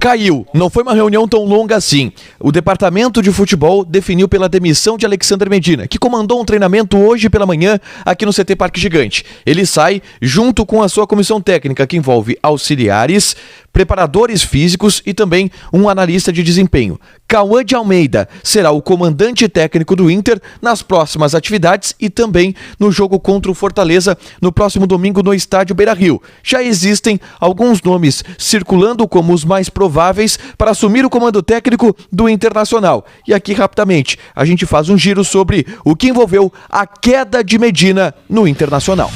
Caiu. Não foi uma reunião tão longa assim. O departamento de futebol definiu pela demissão de Alexandre Medina, que comandou um treinamento hoje pela manhã aqui no CT Parque Gigante. Ele sai junto com a sua comissão técnica, que envolve auxiliares, preparadores físicos e também um analista de desempenho. Cauã de Almeida será o comandante técnico do Inter nas próximas atividades e também no jogo contra o Fortaleza no próximo domingo no estádio Beira-Rio. Já existem alguns nomes circulando como os mais prováveis para assumir o comando técnico do Internacional. E aqui, rapidamente, a gente faz um giro sobre o que envolveu a queda de Medina no Internacional.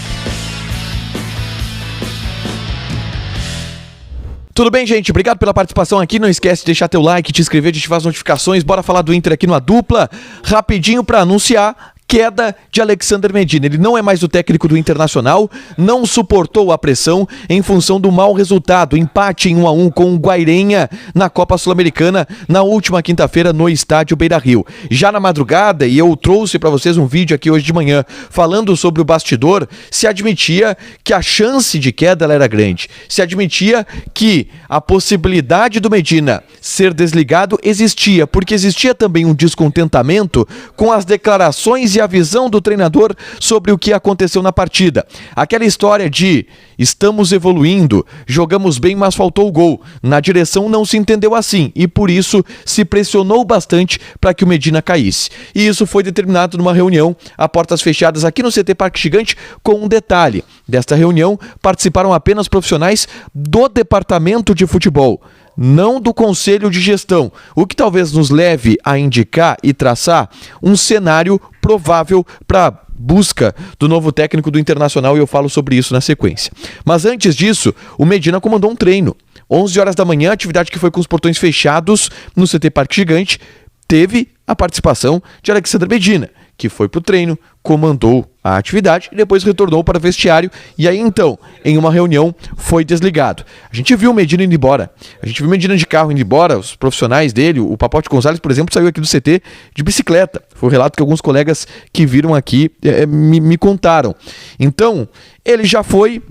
Tudo bem, gente? Obrigado pela participação aqui. Não esquece de deixar teu like, te inscrever, de ativar as notificações. Bora falar do Inter aqui no A Dupla. Rapidinho para anunciar queda de Alexandre Medina. Ele não é mais o técnico do Internacional, não suportou a pressão em função do mau resultado, empate em 1-1 com o Guairenha na Copa Sul-Americana na última quinta-feira no estádio Beira-Rio. Já na madrugada, e eu trouxe para vocês um vídeo aqui hoje de manhã falando sobre o bastidor, se admitia que a chance de queda ela era grande, se admitia que a possibilidade do Medina ser desligado existia, porque existia também um descontentamento com as declarações e a visão do treinador sobre o que aconteceu na partida. Aquela história de estamos evoluindo, jogamos bem, mas faltou o gol. Na direção não se entendeu assim e por isso se pressionou bastante para que o Medina caísse. E isso foi determinado numa reunião a portas fechadas aqui no CT Parque Gigante, com um detalhe. Desta reunião participaram apenas profissionais do departamento de futebol, não do conselho de gestão, o que talvez nos leve a indicar e traçar um cenário provável para busca do novo técnico do Internacional, e eu falo sobre isso na sequência. Mas antes disso, o Medina comandou um treino. 11 horas da manhã, atividade que foi com os portões fechados no CT Parque Gigante, teve a participação de Alexandre Medina, que foi para o treino, comandou a atividade e depois retornou para o vestiário e aí então, em uma reunião, foi desligado. A gente viu o Medina indo embora, a gente viu o Medina de carro indo embora, os profissionais dele, o Papote Gonzalez, por exemplo, saiu aqui do CT de bicicleta. Foi o relato que alguns colegas que viram aqui me contaram. Então, ele já foi...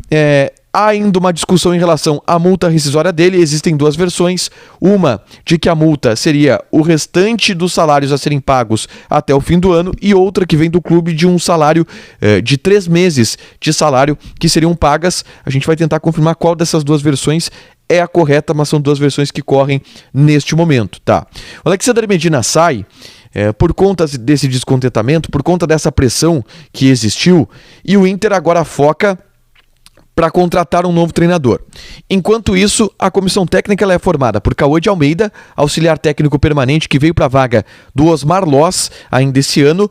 Há ainda uma discussão em relação à multa rescisória dele. Existem duas versões. Uma de que a multa seria o restante dos salários a serem pagos até o fim do ano e outra que vem do clube de um salário de 3 meses de salário que seriam pagas. A gente vai tentar confirmar qual dessas duas versões é a correta, mas são duas versões que correm neste momento, tá? O Alexandre Medina sai por conta desse descontentamento, por conta dessa pressão que existiu, e o Inter agora foca para contratar um novo treinador. Enquanto isso, a comissão técnica ela é formada por Cauã de Almeida, auxiliar técnico permanente que veio para a vaga do Osmar Loss ainda esse ano.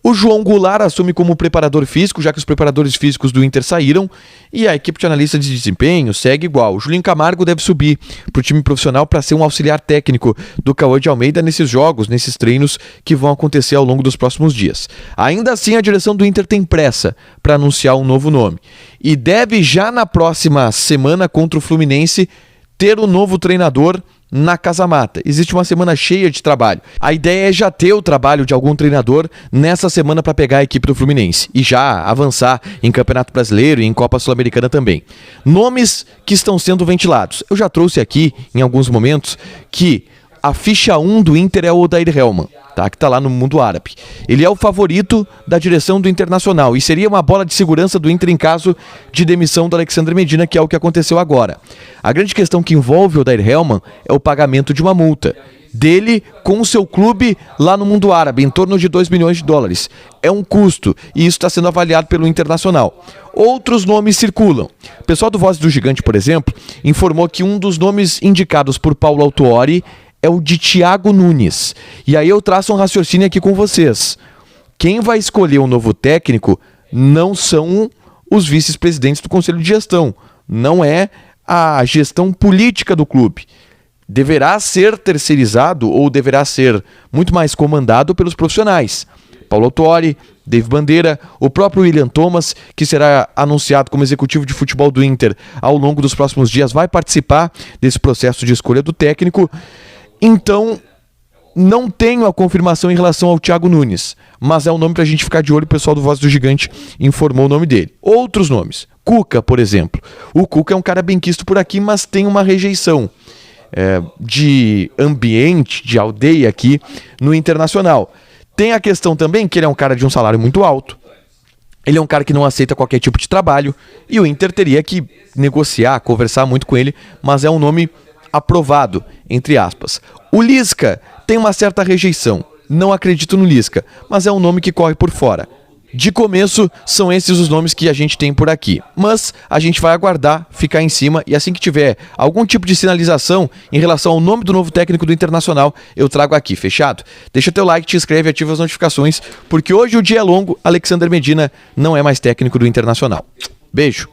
O João Goulart assume como preparador físico, já que os preparadores físicos do Inter saíram, e a equipe de analista de desempenho segue igual. O Julinho Camargo deve subir para o time profissional para ser um auxiliar técnico do Cauã de Almeida nesses jogos, nesses treinos que vão acontecer ao longo dos próximos dias. Ainda assim, a direção do Inter tem pressa para anunciar um novo nome, e deve já na próxima semana contra o Fluminense ter um novo treinador na Casa Mata. Existe uma semana cheia de trabalho. A ideia é já ter o trabalho de algum treinador nessa semana para pegar a equipe do Fluminense e já avançar em Campeonato Brasileiro e em Copa Sul-Americana também. Nomes que estão sendo ventilados. Eu já trouxe aqui em alguns momentos que a ficha 1 do Inter é o Odair Hellmann, tá? Que está lá no mundo árabe. Ele é o favorito da direção do Internacional e seria uma bola de segurança do Inter em caso de demissão do Alexandre Medina, que é o que aconteceu agora. A grande questão que envolve o Odair Hellmann é o pagamento de uma multa dele com o seu clube lá no mundo árabe, em torno de 2 milhões de dólares. É um custo e isso está sendo avaliado pelo Internacional. Outros nomes circulam. O pessoal do Voz do Gigante, por exemplo, informou que um dos nomes indicados por Paulo Autuori é o de Thiago Nunes. E aí eu traço um raciocínio aqui com vocês. Quem vai escolher o novo técnico não são os vice-presidentes do Conselho de Gestão. Não é a gestão política do clube. Deverá ser terceirizado ou deverá ser muito mais comandado pelos profissionais. Paulo Autuori, Dave Bandeira, o próprio William Thomas, que será anunciado como executivo de futebol do Inter ao longo dos próximos dias, vai participar desse processo de escolha do técnico. Então, não tenho a confirmação em relação ao Thiago Nunes, mas é um nome para a gente ficar de olho. O pessoal do Voz do Gigante informou o nome dele. Outros nomes. Cuca, por exemplo. O Cuca é um cara bem quisto por aqui, mas tem uma rejeição. de ambiente, de aldeia aqui no Internacional. Tem a questão também que ele é um cara de um salário muito alto. Ele é um cara que não aceita qualquer tipo de trabalho e o Inter teria que negociar, conversar muito com ele, mas é um nome aprovado, entre aspas. O Lisca tem uma certa rejeição. Não acredito no Lisca, mas é um nome que corre por fora. De começo, são esses os nomes que a gente tem por aqui. Mas a gente vai aguardar, ficar em cima, e assim que tiver algum tipo de sinalização em relação ao nome do novo técnico do Internacional, eu trago aqui, fechado? Deixa teu like, te inscreve, ativa as notificações, porque hoje o dia é longo, Alexander Medina não é mais técnico do Internacional. Beijo!